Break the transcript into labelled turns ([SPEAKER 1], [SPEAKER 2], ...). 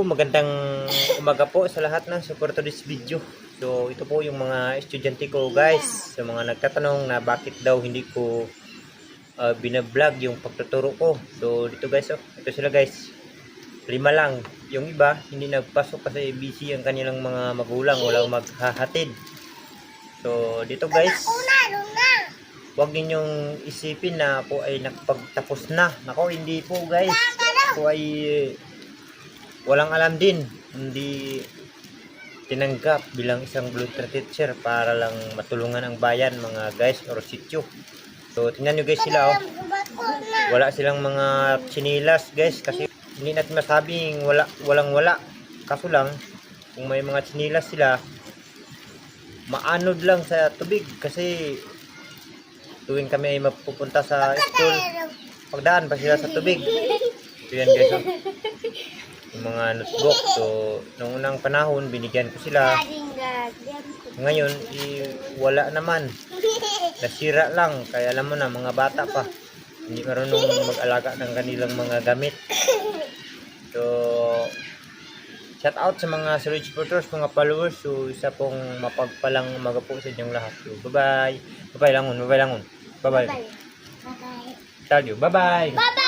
[SPEAKER 1] magandang umaga po sa lahat ng support to this video. So, ito po yung mga estudyante ko guys. Sa mga nagtatanong na bakit daw hindi ko binablog yung pagtuturo ko. So, dito guys, ito sila guys. 5 lang. Yung iba, hindi nagpasok kasi busy ang kanilang mga magulang. Walang maghahatid. So, dito guys, huwag ninyong isipin na po ay nakapagtapos na. Nako, hindi po guys. Ako ay walang alam din, hindi tinanggap bilang isang volunteer teacher para lang matulungan ang bayan mga guys or sityo. So tingnan nyo guys sila wala silang mga chinilas guys kasi hindi natin masabing walang kaso lang kung may mga chinilas sila maanod lang sa tubig kasi tuwing kami ay mapupunta sa school pagdaan pa sila sa tubig. So yan guys yung mga notebook. So, nung unang panahon, binigyan ko sila. Ngayon, wala naman. Nasira lang. Kaya alam mo na, mga bata pa. Hindi marunong mag-alaga ng kanilang mga gamit. So, shout out sa mga solid supporters, mga followers. So, isa pong mapagpalang umaga po sa inyong lahat. So, bye-bye. Bye-bye langon. Bye-bye langon. Bye-bye. Bye-bye. Tell you. Bye-bye. Bye-bye.